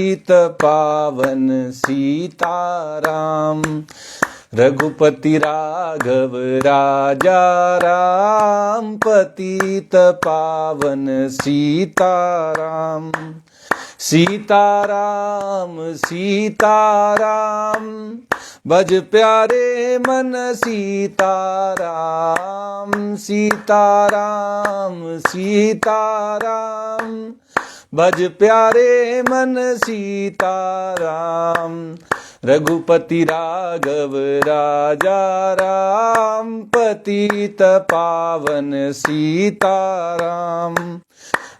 पतित पावन सीताराम। रघुपति राघव राजा राम, पतित पावन सीताराम। सीताराम सीताराम, भज प्यारे मन सीताराम। सीताराम सीताराम, भज प्यारे मन सीताराम। रघुपति राघव राजा राम, पतित पावन सीताराम।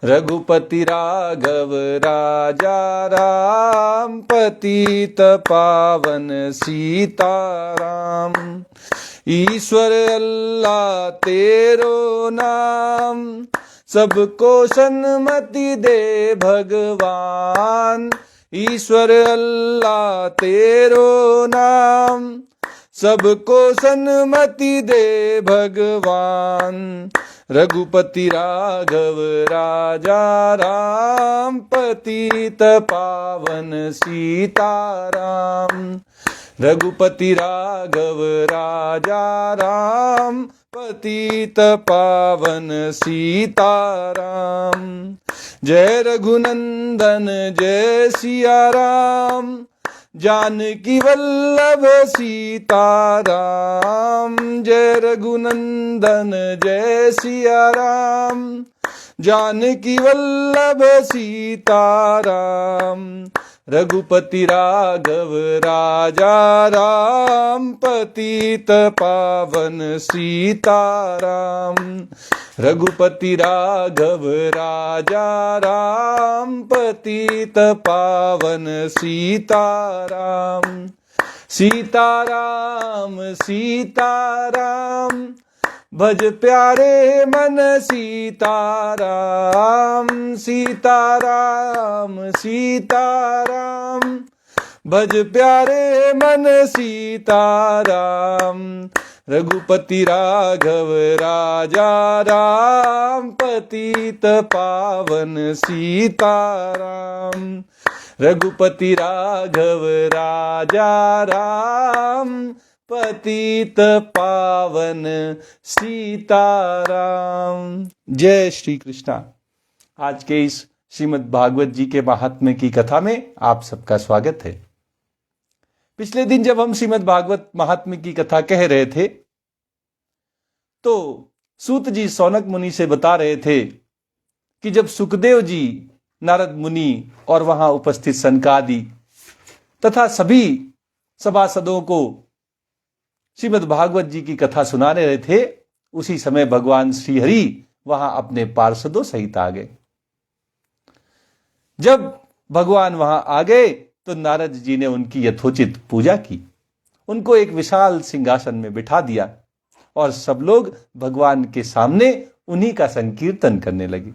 रघुपति राघव राजा राम, पतित पावन सीताराम। ईश्वर अल्लाह तेरो नाम, सबको सन्मति दे भगवान। ईश्वर अल्लाह तेरो नाम, सबको सन्मति दे भगवान। रघुपति राघव राजा राम, पतित पावन सीताराम। रघुपति राघव राजा राम, पतित पावन सीताराम। जय रघुनंदन जय सिया राम, जानकी वल्लभ सीताराम। जय रघुनंदन जय सिया राम, जानकी वल्लभ सीताराम। रघुपति राघव राजा राम, पतित पावन सीताराम। रघुपति राघव राजा राम, पतित पावन सीताराम। सीताराम सीताराम, भज प्यारे मन सीताराम। सीताराम सीताराम, भज प्यारे मन सीताराम। रघुपति राघव राजा राम, पतित पावन सीताराम। रघुपति राघव राजा राम, पतित पावन सीताराम। जय श्री कृष्णा। आज के इस श्रीमद् भागवत जी के महात्म्य की कथा में आप सबका स्वागत है। पिछले दिन जब हम श्रीमद् भागवत महात्म्य की कथा कह रहे थे तो सूत जी सौनक मुनि से बता रहे थे कि जब सुखदेव जी, नारद मुनि और वहां उपस्थित सनकादि तथा सभी सभासदों को श्रीमद् भागवत जी की कथा सुनाने रहे थे, उसी समय भगवान श्री हरि वहां अपने पार्षदों सहित आ गए। जब भगवान वहां आ गए तो नारद जी ने उनकी यथोचित पूजा की, उनको एक विशाल सिंहासन में बिठा दिया और सब लोग भगवान के सामने उन्हीं का संकीर्तन करने लगे।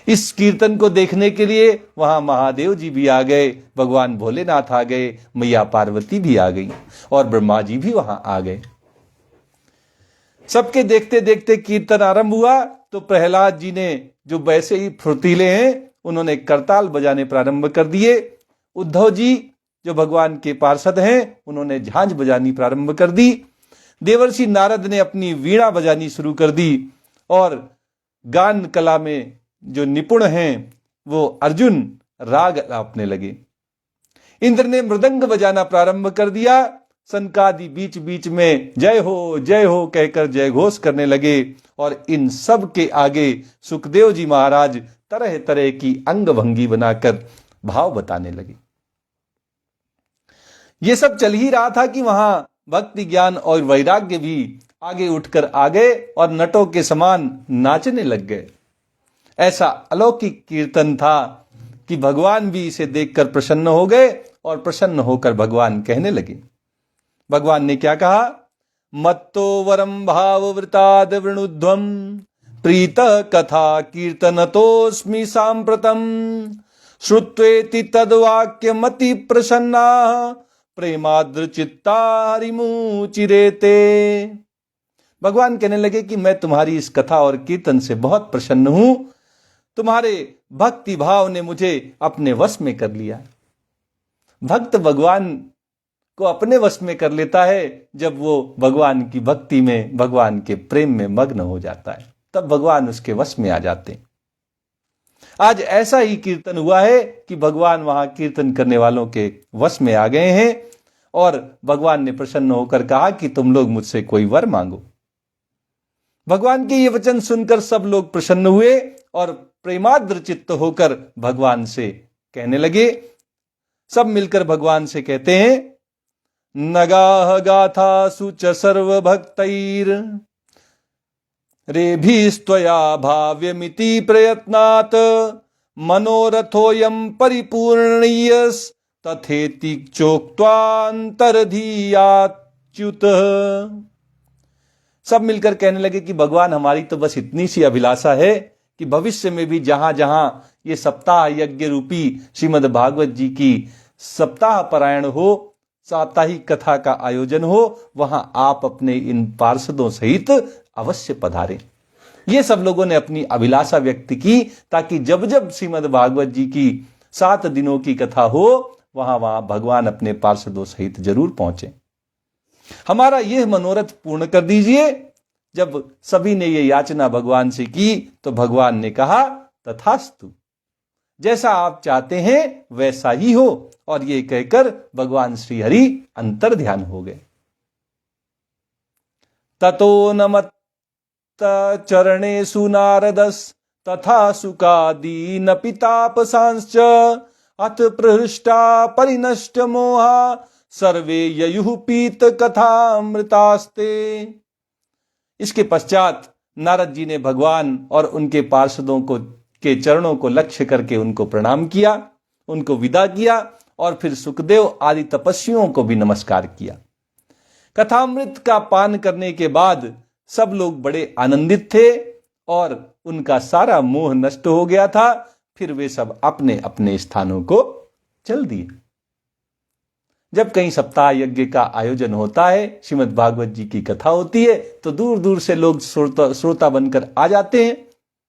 इस कीर्तन को देखने के लिए वहां महादेव जी भी आ गए, भगवान भोलेनाथ आ गए, मैया पार्वती भी आ गई और ब्रह्मा जी भी वहां आ गए। सबके देखते देखते कीर्तन आरंभ हुआ तो प्रहलाद जी ने, जो वैसे ही फुर्तीले हैं, उन्होंने करताल बजाने प्रारंभ कर दिए। उद्धव जी, जो भगवान के पार्षद हैं, उन्होंने झांझ बजानी प्रारंभ कर दी। देवर्षि नारद ने अपनी वीणा बजानी शुरू कर दी और गान कला में जो निपुण हैं वो अर्जुन राग अलापने लगे। इंद्र ने मृदंग बजाना प्रारंभ कर दिया। सनकादि बीच बीच में जय हो कहकर जय घोष करने लगे और इन सब के आगे सुखदेव जी महाराज तरह तरह की अंग भंगी बनाकर भाव बताने लगे। ये सब चल ही रहा था कि वहां भक्ति ज्ञान और वैराग्य भी आगे उठकर आ गए और नटों के समान नाचने लग गए। ऐसा अलौकिक कीर्तन था कि भगवान भी इसे देखकर प्रसन्न हो गए और प्रसन्न होकर भगवान कहने लगे। भगवान ने क्या कहा? मत्तो वरम भाववृताद वृणुध्वम प्रीत कथा कीर्तनतोस्मि सांप्रतम श्रुत्वेति तद्वाक्यमति प्रसन्ना प्रेमाद्र चित्ता हरिमुचिरेते। भगवान कहने लगे कि मैं तुम्हारी इस कथा और कीर्तन से बहुत प्रसन्न हूं। तुम्हारे भक्ति भाव ने मुझे अपने वश में कर लिया। भक्त भगवान को अपने वश में कर लेता है जब वो भगवान की भक्ति में, भगवान के प्रेम में मग्न हो जाता है, तब भगवान उसके वश में आ जाते हैं। आज ऐसा ही कीर्तन हुआ है कि भगवान वहां कीर्तन करने वालों के वश में आ गए हैं और भगवान ने प्रसन्न होकर कहा कि तुम लोग मुझसे कोई वर मांगो। भगवान के ये वचन सुनकर सब लोग प्रसन्न हुए और प्रेमाद्र चित्त होकर भगवान से कहने लगे। सब मिलकर भगवान से कहते हैं, नगाह गाथा सुच सर्व भक्तैर रेभिस्त्वया भाव्यमिति प्रयत्नात् मनोरथोऽयं परिपूर्णयस् तथेति चोक्त्वान्तरधीयाच्युत। सब मिलकर कहने लगे कि भगवान, हमारी तो बस इतनी सी अभिलाषा है कि भविष्य में भी जहां जहां ये सप्ताह यज्ञ रूपी श्रीमद् भागवत जी की सप्ताह पारायण हो, साप्ताहिक कथा का आयोजन हो, वहां आप अपने इन पार्षदों सहित अवश्य पधारें। ये सब लोगों ने अपनी अभिलाषा व्यक्त की ताकि जब जब श्रीमद् भागवत जी की 7 दिनों की कथा हो, वहां वहां भगवान अपने पार्षदों सहित जरूर पहुंचे। हमारा यह मनोरथ पूर्ण कर दीजिए। जब सभी ने यह याचना भगवान से की तो भगवान ने कहा, तथास्तु, जैसा आप चाहते हैं वैसा ही हो। और ये कहकर भगवान श्री हरि अंतर ध्यान हो गए। ततो नमत चरणेषु नारदस् तथा सुकादीन पितापसांश्च अथ प्रहृष्टा परिनष्ट मोहा सर्वे ययुः पीत कथामृतास्ते। इसके पश्चात नारद जी ने भगवान और उनके पार्षदों को के चरणों को लक्ष्य करके उनको प्रणाम किया, उनको विदा किया और फिर सुखदेव आदि तपस्वियों को भी नमस्कार किया। कथामृत का पान करने के बाद सब लोग बड़े आनंदित थे और उनका सारा मोह नष्ट हो गया था। फिर वे सब अपने अपने स्थानों को चल दिए। जब कहीं सप्ताह यज्ञ का आयोजन होता है, श्रीमद् भागवत जी की कथा होती है, तो दूर दूर से लोग श्रोता बनकर आ जाते हैं,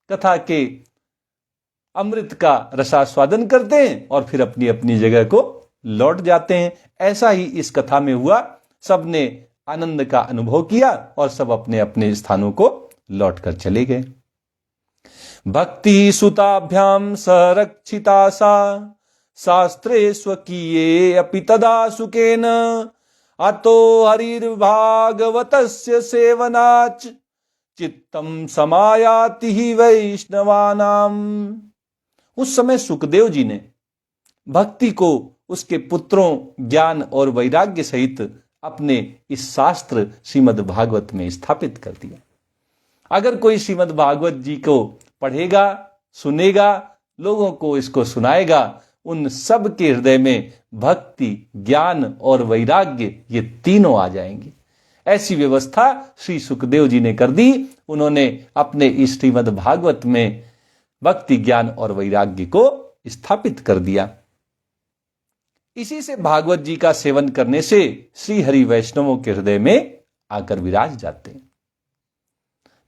कथा के अमृत का रसास्वादन करते हैं और फिर अपनी अपनी जगह को लौट जाते हैं। ऐसा ही इस कथा में हुआ। सबने आनंद का अनुभव किया और सब अपने अपने स्थानों को लौटकर चले गए। भक्ति सुताभ्याम संरक्षिता सा शास्त्रे स्वकीये अपि तदा सुखेन अतो हरिर्भागवतस्य सेवनाच चित्तम समायाति ही वैष्णवानाम। उस समय सुखदेव जी ने भक्ति को उसके पुत्रों ज्ञान और वैराग्य सहित अपने इस शास्त्र श्रीमद् भागवत में स्थापित कर दिया। अगर कोई श्रीमद् भागवत जी को पढ़ेगा, सुनेगा, लोगों को इसको सुनाएगा, उन सब के हृदय में भक्ति, ज्ञान और वैराग्य ये तीनों आ जाएंगे। ऐसी व्यवस्था श्री सुखदेव जी ने कर दी। उन्होंने अपने इस श्रीमद् भागवत में भक्ति, ज्ञान और वैराग्य को स्थापित कर दिया। इसी से भागवत जी का सेवन करने से श्री हरि वैष्णवों के हृदय में आकर विराज जाते हैं।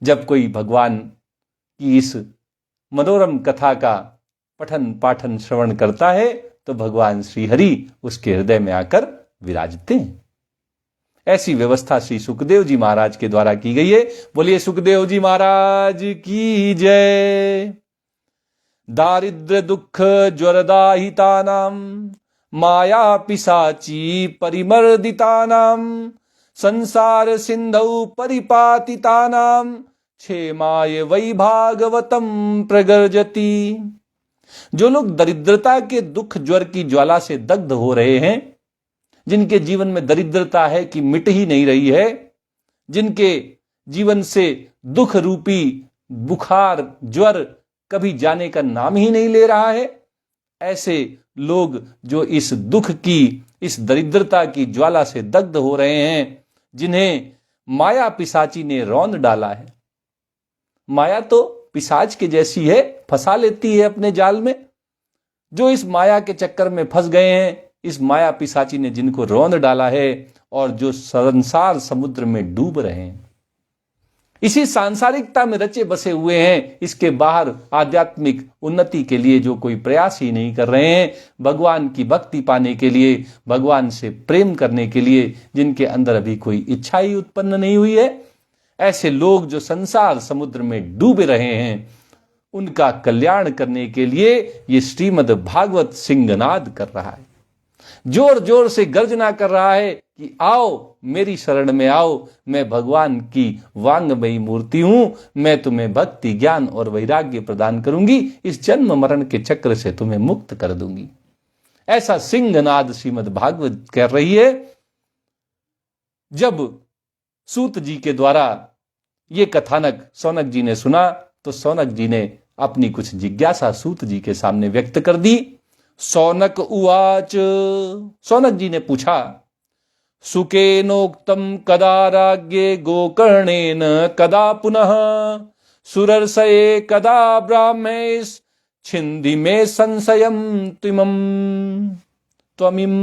जब कोई भगवान की इस मनोरम कथा का पठन पाठन श्रवण करता है तो भगवान श्री हरि उसके हृदय में आकर विराजते हैं। ऐसी व्यवस्था श्री सुखदेव जी महाराज के द्वारा की गई है। बोलिए सुखदेव जी महाराज की जय। दारिद्र दुख ज्वरदाहितानां माया पिशाची परिमर्दितानां संसार सिंधौ परिपातितानां क्षेमाय वै भागवतम प्रगर्जति। जो लोग दरिद्रता के दुख ज्वर की ज्वाला से दग्ध हो रहे हैं, जिनके जीवन में दरिद्रता है कि मिट ही नहीं रही है, जिनके जीवन से दुख रूपी बुखार ज्वर कभी जाने का नाम ही नहीं ले रहा है, ऐसे लोग जो इस दुख की, इस दरिद्रता की ज्वाला से दग्ध हो रहे हैं, जिन्हें माया पिशाची ने रौंद डाला है। माया तो पिशाच के जैसी है, फंसा लेती है अपने जाल में। जो इस माया के चक्कर में फंस गए हैं, इस माया पिशाची ने जिनको रौंद डाला है और जो संसार समुद्र में डूब रहे हैं, इसी सांसारिकता में रचे बसे हुए हैं। इसके बाहर आध्यात्मिक उन्नति के लिए जो कोई प्रयास ही नहीं कर रहे हैं, भगवान की भक्ति पाने के लिए, भगवान से प्रेम करने के लिए, जिनके अंदर अभी कोई इच्छा ही उत्पन्न नहीं हुई है, ऐसे लोग जो संसार समुद्र में डूबे रहे हैं, उनका कल्याण करने के लिए ये श्रीमद् भागवत सिंहनाद कर रहा है, जोर जोर से गर्जना कर रहा है कि आओ मेरी शरण में आओ, मैं भगवान की वांगमयी मूर्ति हूं, मैं तुम्हें भक्ति, ज्ञान और वैराग्य प्रदान करूंगी, इस जन्म मरण के चक्र से तुम्हें मुक्त कर दूंगी। ऐसा सिंहनाद श्रीमद् भागवत कर रही है। जब सूत जी के द्वारा ये कथानक सौनक जी ने सुना तो सौनक जी ने अपनी कुछ जिज्ञासा सूत जी के सामने व्यक्त कर दी। सौनक उवाच, सौनक जी ने पूछा, सुकेनोक्तम कदा राज्ञे गोकर्णेन कदा पुनः सुरर्षये कदा ब्राह्मेश छिंदि में संशयम त्वमिम।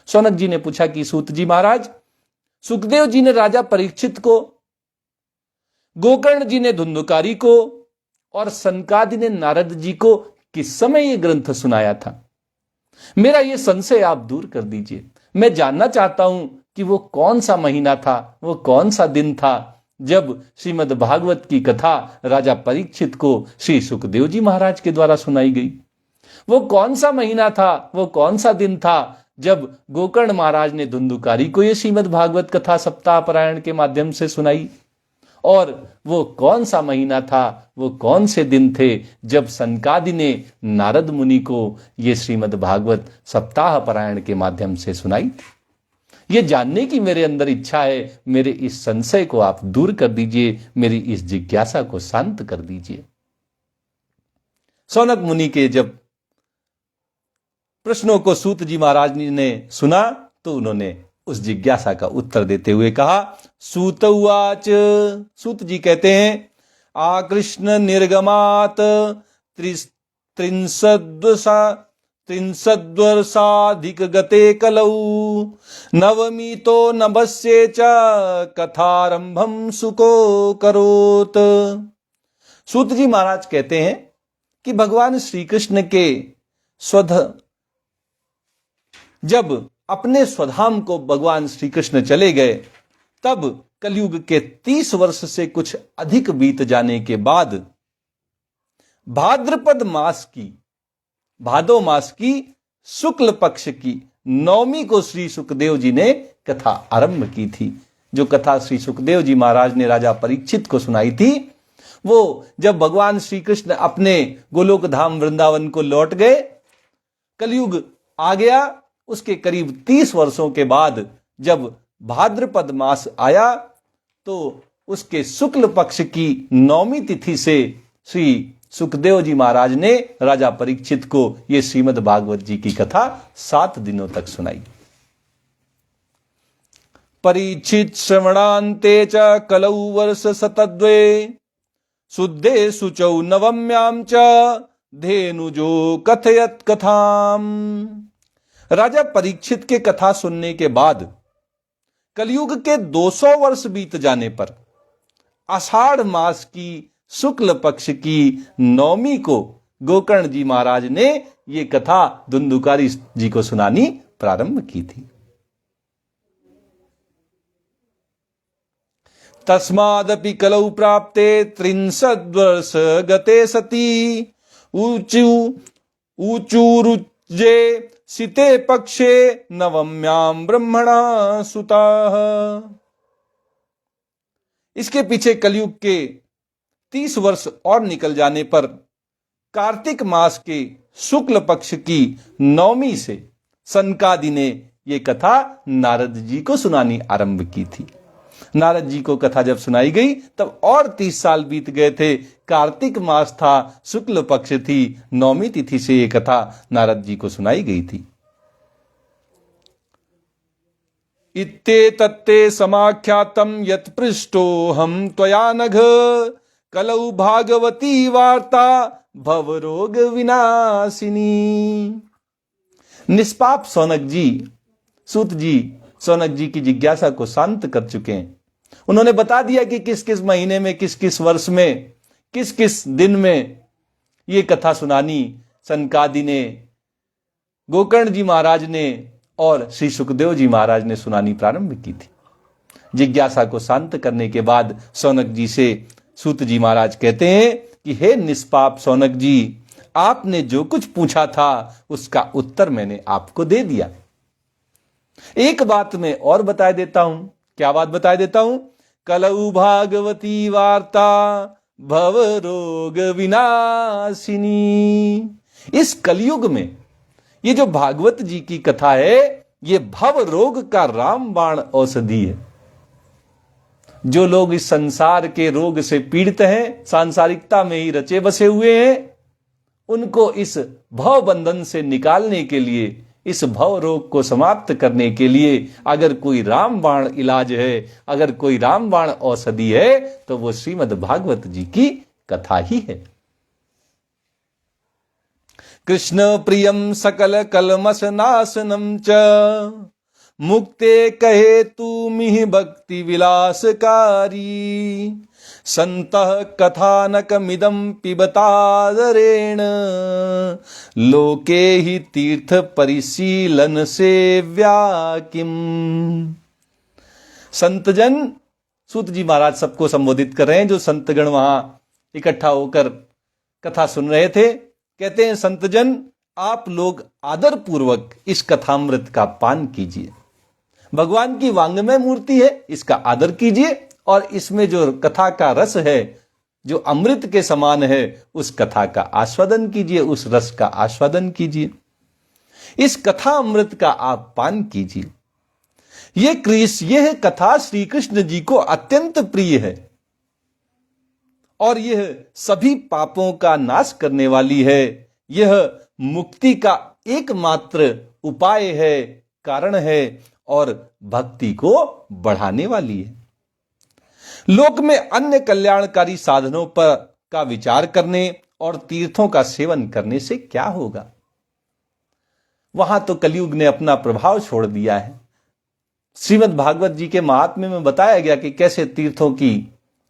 सौनक जी ने पूछा कि सूत जी महाराज, सुखदेव जी ने राजा परीक्षित को, गोकर्ण जी ने धुंधुकारी को और सनकादि ने नारद जी को किस समय यह ग्रंथ सुनाया था? मेरा यह संशय आप दूर कर दीजिए। मैं जानना चाहता हूं कि वो कौन सा महीना था, वो कौन सा दिन था जब श्रीमद् भागवत की कथा राजा परीक्षित को श्री सुखदेव जी महाराज के द्वारा सुनाई गई। वो कौन सा महीना था, वो कौन सा दिन था जब गोकर्ण महाराज ने धुंधुकारी को यह श्रीमद् भागवत कथा सप्ताह पारायण के माध्यम से सुनाई। और वो कौन सा महीना था, वो कौन से दिन थे जब सनकादि ने नारद मुनि को ये श्रीमद् भागवत सप्ताह पारायण के माध्यम से सुनाई। ये जानने की मेरे अंदर इच्छा है। मेरे इस संशय को आप दूर कर दीजिए, मेरी इस जिज्ञासा को शांत कर दीजिए। सौनक मुनि के जब प्रश्नों को सूत जी महाराज ने सुना तो उन्होंने उस जिज्ञासा का उत्तर देते हुए कहा, सूत उवाच, सूत जी कहते हैं, आकृष्ण निर्गमात त्रिंशद्वर्षाधिक गते कलौ नवमीतो नभस्ये च कथारंभम सुको करोत। सूत जी महाराज कहते हैं कि भगवान श्री कृष्ण के जब अपने स्वधाम को भगवान श्री कृष्ण चले गए, तब कलयुग के 30 वर्ष से कुछ अधिक बीत जाने के बाद भाद्रपद मास की, भादो मास की शुक्ल पक्ष की नवमी को श्री सुखदेव जी ने कथा आरंभ की थी। जो कथा श्री सुखदेव जी महाराज ने राजा परीक्षित को सुनाई थी, वो जब भगवान श्री कृष्ण अपने गोलोक धाम वृंदावन को लौट गए, कलयुग आ गया, उसके करीब 30 वर्षों के बाद जब भाद्रपद मास आया तो उसके शुक्ल पक्ष की नवमी तिथि से श्री सुखदेव जी महाराज ने राजा परीक्षित को यह श्रीमद् भागवत जी की कथा 7 दिनों तक सुनाई। परीक्षित श्रवणान्ते च कलौ वर्ष शतद्वे शुद्धे शुचौ नवम्यां च धेनुजो कथयत कथाम। राजा परीक्षित के कथा सुनने के बाद कलयुग के 200 वर्ष बीत जाने पर आषाढ़ मास की शुक्ल पक्ष की नवमी को गोकर्ण जी महाराज ने यह कथा धुंधुकारी जी को सुनानी प्रारंभ की थी। तस्मादपि कलौ प्राप्ते 63 वर्ष गते सती ऊचुरुजे सिते पक्षे नवम्याम ब्रह्मणा सुताः। इसके पीछे कलयुग के 30 वर्ष और निकल जाने पर कार्तिक मास के शुक्ल पक्ष की नवमी से सनकादि ने यह कथा नारद जी को सुनानी आरंभ की थी। नारद जी को कथा जब सुनाई गई तब और 30 साल बीत गए थे। कार्तिक मास था, शुक्ल पक्ष थी, नवमी तिथि से यह कथा नारद जी को सुनाई गई थी। इत्ते तत्ते समाख्यातम यत् पृष्टो हम त्वया नघ कलौ भागवती वार्ता भवरोग विनाशिनी। निष्पाप सौनक जी, सूत जी सौनक जी की जिज्ञासा को शांत कर चुके हैं। उन्होंने बता दिया कि किस किस महीने में, किस किस वर्ष में, किस किस दिन में ये कथा सुनानी सनकादि ने, गोकर्ण जी महाराज ने और श्री सुखदेव जी महाराज ने सुनानी प्रारंभ की थी। जिज्ञासा को शांत करने के बाद सौनक जी से सूत जी महाराज कहते हैं कि हे निष्पाप सौनक जी, आपने जो कुछ पूछा था उसका उत्तर मैंने आपको दे दिया। एक बात मैं और बता देता हूं। क्या बात बता देता हूं? कलऊ भागवती वार्ता भव रोग विनाशिनी। इस कलयुग में ये जो भागवत जी की कथा है, ये भव रोग का रामबाण औषधि है। जो लोग इस संसार के रोग से पीड़ित हैं, सांसारिकता में ही रचे बसे हुए हैं, उनको इस भव बंधन से निकालने के लिए, इस भव रोग को समाप्त करने के लिए अगर कोई रामबाण इलाज है, अगर कोई रामबाण औषधि है, तो वो श्रीमद् भागवत जी की कथा ही है। कृष्ण प्रियम सकल कलमश नाशनम च मुक्ते कहे तू मिहि भक्ति विलासकारी संतः कथानकमिदं पिबतादरेण लोके ही तीर्थ परिशीलन सेव्या किम। संतजन, सूत जी महाराज सबको संबोधित कर रहे हैं, जो संतगण वहां इकट्ठा होकर कथा सुन रहे थे। कहते हैं, संतजन, आप लोग आदर पूर्वक इस कथामृत का पान कीजिए। भगवान की वांग्मय मूर्ति है, इसका आदर कीजिए, और इसमें जो कथा का रस है, जो अमृत के समान है, उस कथा का आस्वादन कीजिए, उस रस का आस्वादन कीजिए। इस कथा अमृत का आप पान कीजिए। यह कथा श्री कृष्ण जी को अत्यंत प्रिय है और यह सभी पापों का नाश करने वाली है। यह मुक्ति का एकमात्र उपाय है, कारण है, और भक्ति को बढ़ाने वाली है। लोक में अन्य कल्याणकारी साधनों पर का विचार करने और तीर्थों का सेवन करने से क्या होगा? वहां तो कलयुग ने अपना प्रभाव छोड़ दिया है। श्रीमद् भागवत जी के महात्म्य में बताया गया कि कैसे तीर्थों की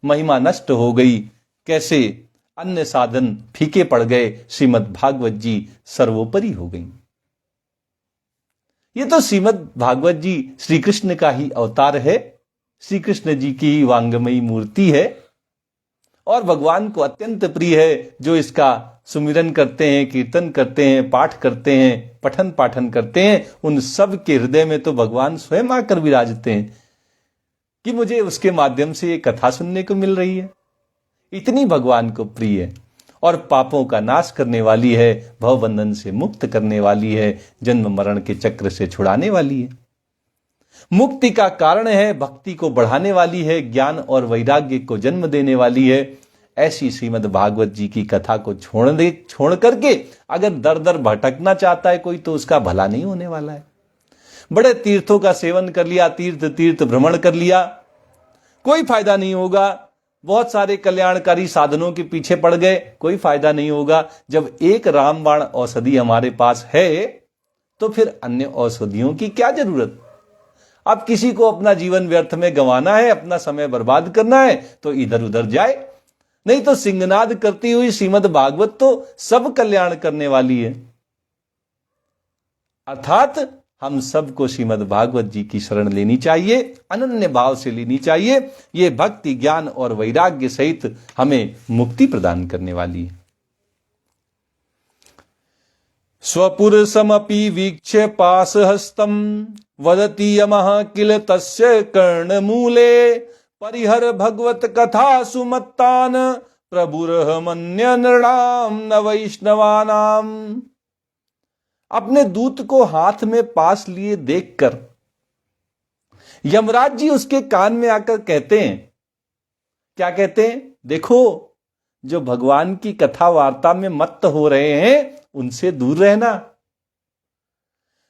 महिमा नष्ट हो गई, कैसे अन्य साधन फीके पड़ गए, श्रीमद् भागवत जी सर्वोपरि हो गई। ये तो श्रीमद् भागवत जी श्री कृष्ण का ही अवतार है, श्री कृष्ण जी की ही वांगमयी मूर्ति है, और भगवान को अत्यंत प्रिय है। जो इसका सुमिरन करते हैं, कीर्तन करते हैं, पाठ करते हैं, पठन पाठन करते हैं, उन सब के हृदय में तो भगवान स्वयं आकर विराजते हैं कि मुझे उसके माध्यम से ये कथा सुनने को मिल रही है। इतनी भगवान को प्रिय है और पापों का नाश करने वाली है, भवबंधन से मुक्त करने वाली है, जन्म मरण के चक्र से छुड़ाने वाली है, मुक्ति का कारण है, भक्ति को बढ़ाने वाली है, ज्ञान और वैराग्य को जन्म देने वाली है। ऐसी श्रीमद् भागवत जी की कथा को छोड़ करके अगर दर दर भटकना चाहता है कोई, तो उसका भला नहीं होने वाला है। बड़े तीर्थों का सेवन कर लिया, तीर्थ भ्रमण कर लिया, कोई फायदा नहीं होगा। बहुत सारे कल्याणकारी साधनों के पीछे पड़ गए, कोई फायदा नहीं होगा। जब एक रामबाण औषधि हमारे पास है, तो फिर अन्य औषधियों की क्या जरूरत? अब किसी को अपना जीवन व्यर्थ में गंवाना है, अपना समय बर्बाद करना है, तो इधर उधर जाए, नहीं तो सिंहनाद करती हुई श्रीमद् भागवत तो सब कल्याण करने वाली है। अर्थात हम सबको श्रीमद् भागवत जी की शरण लेनी चाहिए, अनन्य भाव से लेनी चाहिए। ये भक्ति, ज्ञान और वैराग्य सहित हमें मुक्ति प्रदान करने वाली है। स्वपुरुषमपि वीक्ष्य पाशहस्तम वदति यमः किल तस्य कर्णमूले परिहर भगवत कथा सुमत्तान प्रभुरहमन्य नृणाम न वैष्णवानाम। अपने दूत को हाथ में पास लिए देखकर यमराज जी उसके कान में आकर कहते हैं, क्या कहते हैं? देखो, जो भगवान की कथा वार्ता में मत्त हो रहे हैं उनसे दूर रहना।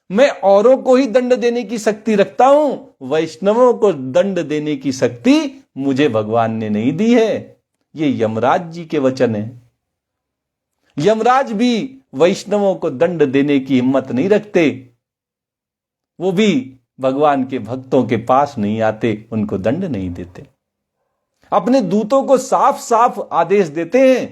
मैं औरों को ही दंड देने की शक्ति रखता हूं, वैष्णवों को दंड देने की शक्ति मुझे भगवान ने नहीं दी है। ये यमराज जी के वचन है। यमराज भी वैष्णवों को दंड देने की हिम्मत नहीं रखते, वो भी भगवान के भक्तों के पास नहीं आते, उनको दंड नहीं देते। अपने दूतों को साफ साफ आदेश देते हैं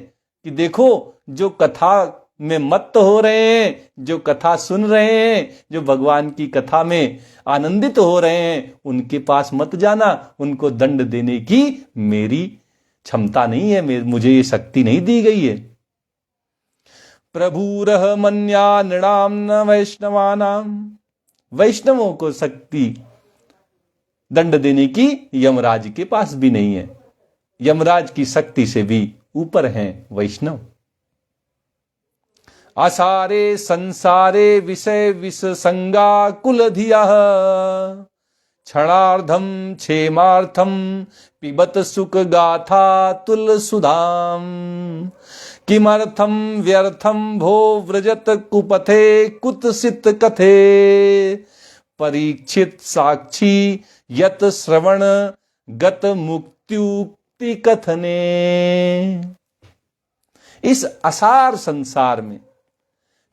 कि देखो, जो कथा में मत्त हो रहे हैं, जो कथा सुन रहे हैं, जो भगवान की कथा में आनंदित हो रहे हैं, उनके पास मत जाना। उनको दंड देने की मेरी क्षमता नहीं है, मुझे ये शक्ति नहीं दी गई है। प्रभुरह मन्या नृणाम न वैष्णवानाम, वैष्णवों को शक्ति दंड देने की यमराज के पास भी नहीं है। यमराज की शक्ति से भी ऊपर हैं वैष्णव। आसारे संसारे विषय विष संगा कुलधिया, क्षणार्धम क्षेमार्थम पिबत सुख गाथा तुल सुधाम, किमर्थम व्यर्थम भो व्रजत कुपथे कुतसित कथे, परीक्षित साक्षी यत श्रवण गत मुक्त्युक्ति कथने। इस असार संसार में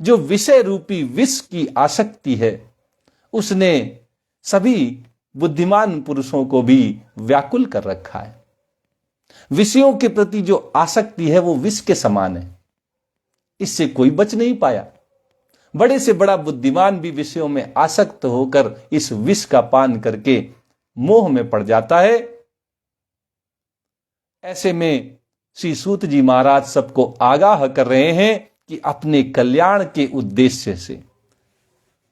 जो विषय रूपी विष की आसक्ति है, उसने सभी बुद्धिमान पुरुषों को भी व्याकुल कर रखा है। विषयों के प्रति जो आसक्ति है वो विष के समान है, इससे कोई बच नहीं पाया। बड़े से बड़ा बुद्धिमान भी विषयों में आसक्त होकर इस विष का पान करके मोह में पड़ जाता है। ऐसे में श्री सूत जी महाराज सबको आगाह कर रहे हैं कि अपने कल्याण के उद्देश्य से,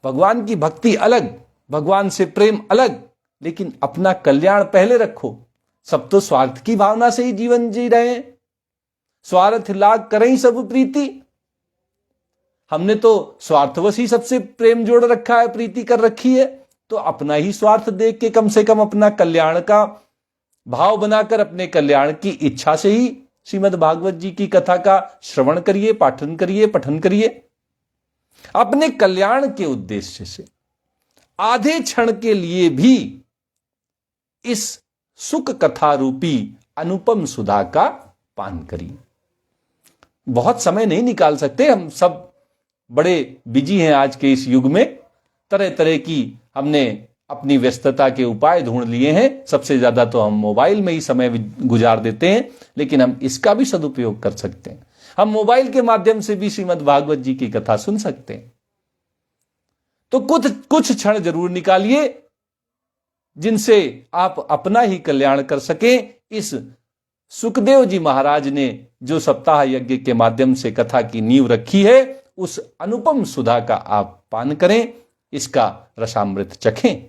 भगवान की भक्ति अलग, भगवान से प्रेम अलग, लेकिन अपना कल्याण पहले रखो। सब तो स्वार्थ की भावना से ही जीवन जी रहे हैं। स्वार्थ लाग करें सब प्रीति, हमने तो स्वार्थवश ही सबसे प्रेम जोड़ रखा है, प्रीति कर रखी है। तो अपना ही स्वार्थ देख के कम से कम अपना कल्याण का भाव बनाकर अपने कल्याण की इच्छा से ही श्रीमद् भागवत जी की कथा का श्रवण करिए, पाठन करिए, पठन करिए। अपने कल्याण के उद्देश्य से आधे क्षण के लिए भी इस सुख कथा रूपी अनुपम सुधा का पान करिए। बहुत समय नहीं निकाल सकते, हम सब बड़े बिजी हैं आज के इस युग में। तरह तरह की हमने अपनी व्यस्तता के उपाय ढूंढ लिए हैं। सबसे ज्यादा तो हम मोबाइल में ही समय गुजार देते हैं, लेकिन हम इसका भी सदुपयोग कर सकते हैं। हम मोबाइल के माध्यम से भी श्रीमद् भागवत जी की कथा सुन सकते हैं। तो कुछ क्षण जरूर निकालिए जिनसे आप अपना ही कल्याण कर सकें। इस सुखदेव जी महाराज ने जो सप्ताह यज्ञ के माध्यम से कथा की नींव रखी है, उस अनुपम सुधा का आप पान करें, इसका रसामृत चखें।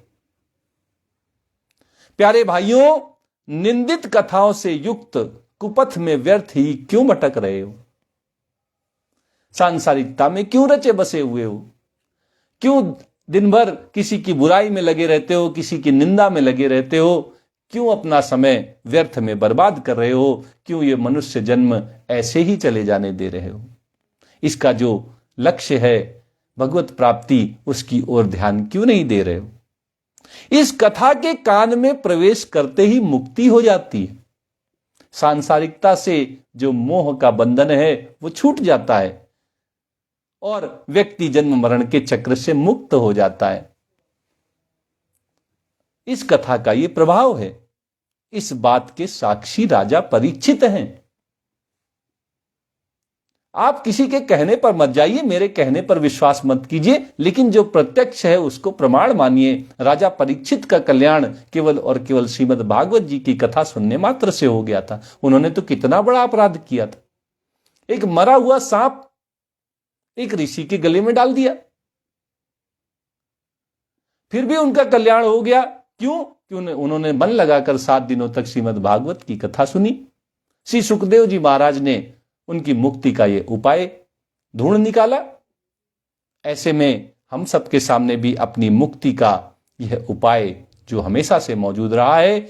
प्यारे भाइयों, निंदित कथाओं से युक्त कुपथ में व्यर्थ ही क्यों भटक रहे हो? सांसारिकता में क्यों रचे बसे हुए हो? क्यों दिन भर किसी की बुराई में लगे रहते हो, किसी की निंदा में लगे रहते हो? क्यों अपना समय व्यर्थ में बर्बाद कर रहे हो? क्यों ये मनुष्य जन्म ऐसे ही चले जाने दे रहे हो? इसका जो लक्ष्य है भगवत प्राप्ति, उसकी ओर ध्यान क्यों नहीं दे रहे हो? इस कथा के कान में प्रवेश करते ही मुक्ति हो जाती है। सांसारिकता से जो मोह का बंधन है वो छूट जाता है और व्यक्ति जन्म मरण के चक्र से मुक्त हो जाता है। इस कथा का ये प्रभाव है। इस बात के साक्षी राजा परीक्षित हैं। आप किसी के कहने पर मत जाइए, मेरे कहने पर विश्वास मत कीजिए, लेकिन जो प्रत्यक्ष है उसको प्रमाण मानिए। राजा परीक्षित का कल्याण केवल और केवल श्रीमद् भागवत जी की कथा सुनने मात्र से हो गया था। उन्होंने तो कितना बड़ा अपराध किया था। एक मरा हुआ सांप एक ऋषि के गले में डाल दिया, फिर भी उनका कल्याण हो गया। क्यों? क्यों? उन्होंने मन लगाकर 7 दिनों तक श्रीमद् भागवत की कथा सुनी। श्री सुखदेव जी महाराज ने उनकी मुक्ति का ये उपाय ढूंढ निकाला। ऐसे में हम सबके सामने भी अपनी मुक्ति का यह उपाय जो हमेशा से मौजूद रहा है,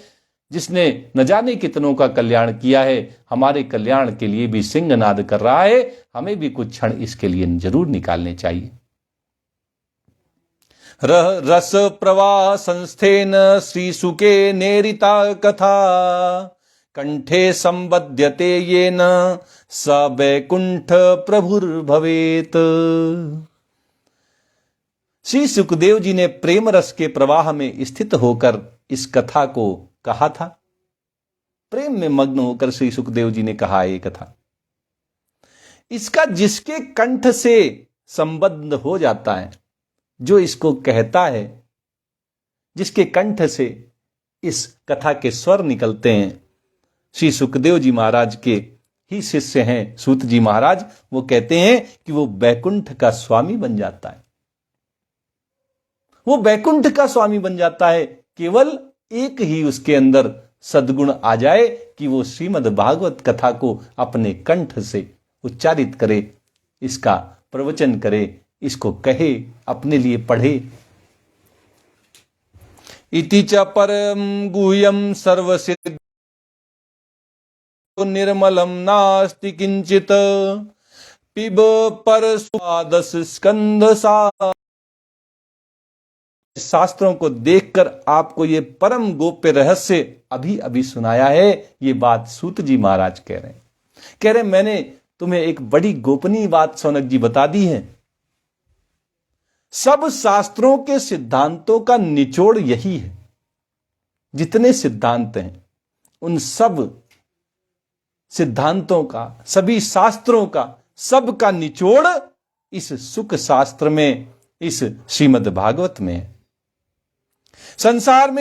जिसने न जाने कितनों का कल्याण किया है, हमारे कल्याण के लिए भी सिंहनाद कर रहा है, हमें भी कुछ क्षण इसके लिए जरूर निकालने चाहिए। रस प्रवाह संस्थेन श्री सुके नेरिता कथा, कंठे संबध्यते येन स वैकुंठ प्रभुर्भवेत। श्री सुखदेव जी ने प्रेम रस के प्रवाह में स्थित होकर इस कथा को कहा था। प्रेम में मग्न होकर श्री सुखदेव जी ने कहा ये कथा। इसका जिसके कंठ से संबंध हो जाता है, जो इसको कहता है, जिसके कंठ से इस कथा के स्वर निकलते हैं, श्री सुखदेव जी महाराज के ही शिष्य हैं सूत जी महाराज, वो कहते हैं कि वो बैकुंठ का स्वामी बन जाता है। वो बैकुंठ का स्वामी बन जाता है, केवल एक ही उसके अंदर सद्गुण आ जाए कि वो श्रीमद् भागवत कथा को अपने कंठ से उच्चारित करे, इसका प्रवचन करे, इसको कहे, अपने लिए पढ़े। इति च परम गुह्यम सर्वसिद्ध निर्मलम नास्ति किंचित पिब पर स्वादस स्कंध सा। शास्त्रों को देखकर आपको ये परम गोप्य रहस्य अभी अभी सुनाया है। ये बात सूत जी महाराज कह रहे हैं, मैंने तुम्हें एक बड़ी गोपनीय बात सौनक जी बता दी है। सब शास्त्रों के सिद्धांतों का निचोड़ यही है। जितने सिद्धांत हैं उन सब सिद्धांतों का, सभी शास्त्रों का, सबका निचोड़ इस सुख शास्त्र में, इस श्रीमद् भागवत में है। संसार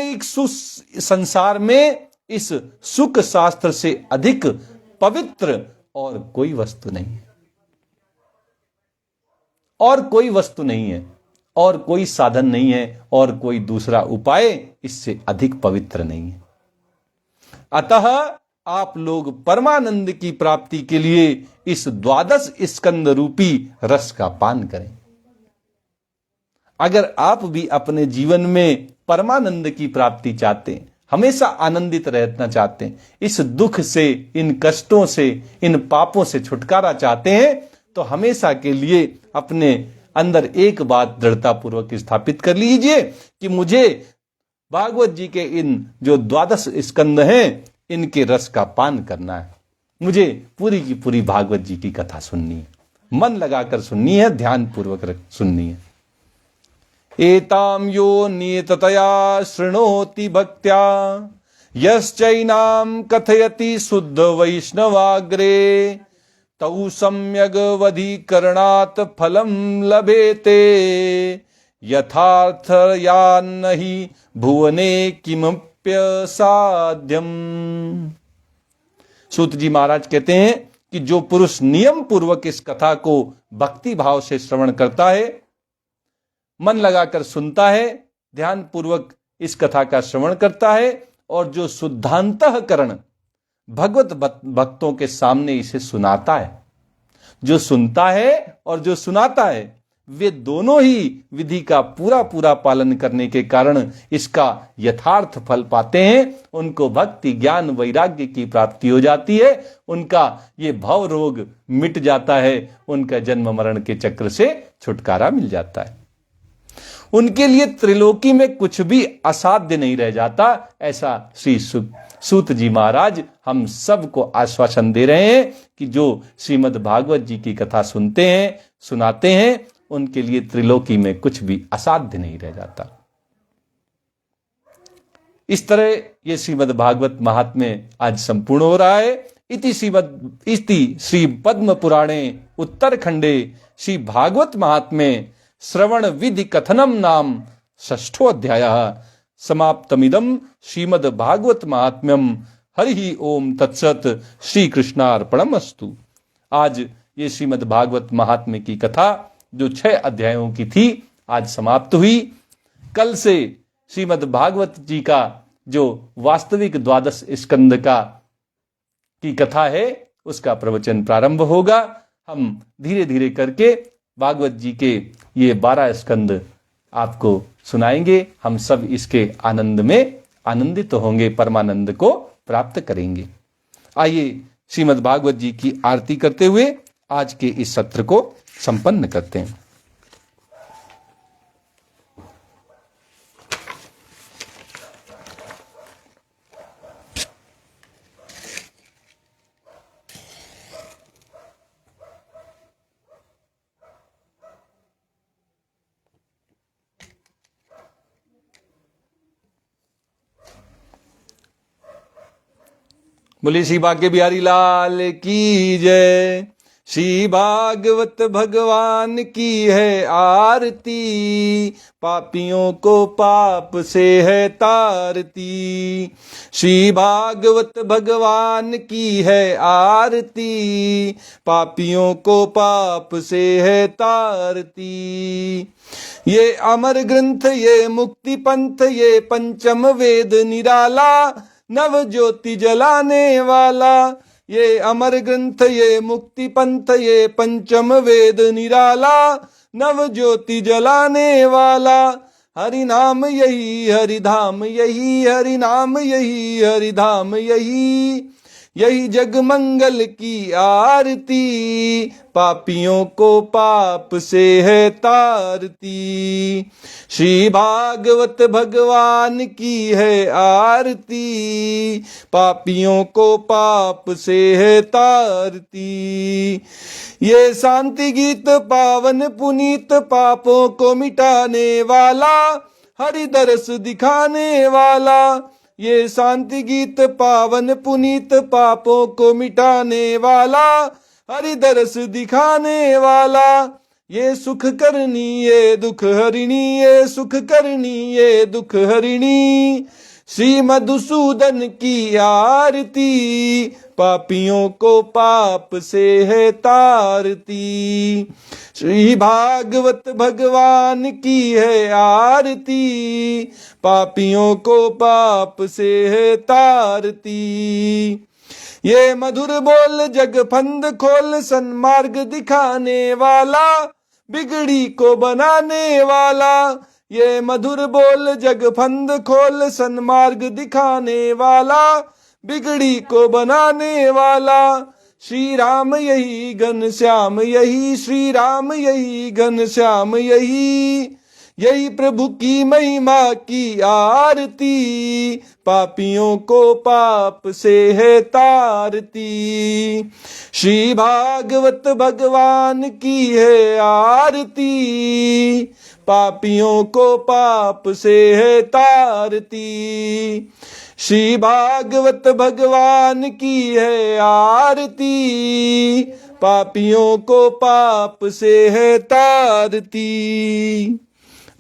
में इस सुख शास्त्र से अधिक पवित्र और कोई वस्तु नहीं है, और कोई वस्तु नहीं है, और कोई साधन नहीं है, और कोई दूसरा उपाय इससे अधिक पवित्र नहीं है। अतः आप लोग परमानंद की प्राप्ति के लिए इस 12 स्कंद रूपी रस का पान करें। अगर आप भी अपने जीवन में परमानंद की प्राप्ति चाहते हैं, हमेशा आनंदित रहना चाहते हैं, इस दुख से, इन कष्टों से, इन पापों से छुटकारा चाहते हैं, तो हमेशा के लिए अपने अंदर एक बात दृढ़तापूर्वक स्थापित कर लीजिए कि मुझे भागवत जी के इन जो 12 स्कंद हैं, इनके रस का पान करना है। मुझे पूरी की पूरी भागवत जी की कथा सुननी है, मन लगाकर सुननी है, ध्यान पूर्वक सुननी है। एताम यो नियततया शृणोति भक्त्या यश्चैनाम कथयति शुद्ध वैष्णवाग्रे तौ सम्यग वधीकरणात् फलम लभेते यथार्थया हि भुवने किमप्य साध्यम। सूत जी महाराज कहते हैं कि जो पुरुष नियम पूर्वक इस कथा को भक्ति भाव से श्रवण करता है, मन लगाकर सुनता है, ध्यान पूर्वक इस कथा का श्रवण करता है, और जो शुद्धांतःकरण भगवत भक्तों के सामने इसे सुनाता है, जो सुनता है और जो सुनाता है, वे दोनों ही विधि का पूरा पूरा पालन करने के कारण इसका यथार्थ फल पाते हैं। उनको भक्ति, ज्ञान, वैराग्य की प्राप्ति हो जाती है, उनका ये भव रोग मिट जाता है, उनका जन्म मरण के चक्र से छुटकारा मिल जाता है। उनके लिए त्रिलोकी में कुछ भी असाध्य नहीं रह जाता। ऐसा श्री सूत जी महाराज हम सबको आश्वासन दे रहे हैं कि जो श्रीमद् भागवत जी की कथा सुनते हैं, सुनाते हैं, उनके लिए त्रिलोकी में कुछ भी असाध्य नहीं रह जाता। इस तरह ये श्रीमद् भागवत महात्म्य आज संपूर्ण हो रहा है। इति श्री पद्म पुराणे उत्तरखंडे श्री भागवत महात्म्य श्रवण विधि कथनम नाम 6ठो अध्याय समाप्तमिदम श्रीमद् भागवत महात्म्यम। हरि ओम तत्सत। श्री कृष्णार्पणमस्तु। आज ये श्रीमद् भागवत महात्म्य की कथा जो 6 अध्यायों की थी, आज समाप्त हुई। कल से श्रीमद् भागवत जी का जो वास्तविक 12 स्कंद की कथा है, उसका प्रवचन प्रारंभ होगा। हम धीरे धीरे करके भागवत जी के ये 12 स्कंद आपको सुनाएंगे। हम सब इसके आनंद में आनंदित होंगे, परमानंद को प्राप्त करेंगे। आइए श्रीमद् भागवत जी की आरती करते हुए आज के इस सत्र को संपन्न करते हैं। बोलिए श्री बांके बिहारी लाल की जय। श्री भागवत भगवान की है आरती, पापियों को पाप से है तारती। श्री भागवत भगवान की है आरती, पापियों को पाप से है तारती। ये अमर ग्रंथ ये मुक्ति पंथ ये पंचम वेद निराला, नव ज्योति जलाने वाला। ये अमर ग्रंथ ये मुक्ति पंथ ये पंचम वेद निराला, नव ज्योति जलाने वाला। हरि नाम यही हरि धाम यही, हरि नाम यही हरि धाम यही। यही जग मंगल की आरती, पापियों को पाप से है तारती। श्री भागवत भगवान की है आरती, पापियों को पाप से है तारती। ये शांति गीत पावन पुनीत, पापों को मिटाने वाला, हरि दरस दिखाने वाला। ये शांति गीत पावन पुनीत, पापों को मिटाने वाला, हरि दरस दिखाने वाला। ये सुख करनी ये दुख हरिणी, ये सुख करनी ये दुख हरिणी। श्री मधुसूदन की आरती, पापियों को पाप से है तारती। श्री भागवत भगवान की है आरती, पापियों को पाप से है तारती। ये मधुर बोल जग फंद खोल, सन्मार्ग दिखाने वाला, बिगड़ी को बनाने वाला। ये मधुर बोल जग फंद खोल, सन्मार्ग दिखाने वाला, बिगड़ी को बनाने वाला। श्री राम यही घनश्याम यही, श्री राम यही घनश्याम यही। यही प्रभु की महिमा की आरती, पापियों को पाप से है तारती। श्री भागवत भगवान की है आरती, पापियों को पाप से है तारती। श्री भागवत भगवान की है आरती, पापियों को पाप से है तारती।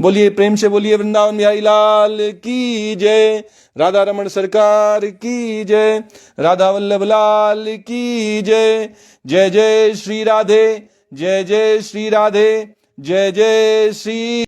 बोलिए प्रेम से बोलिए वृंदावन बिहारी लाल की जय। राधा रमण सरकार की जय, राधा वल्लभ लाल की जय। जय जय श्री राधे, जय जय श्री राधे, जय जय श्री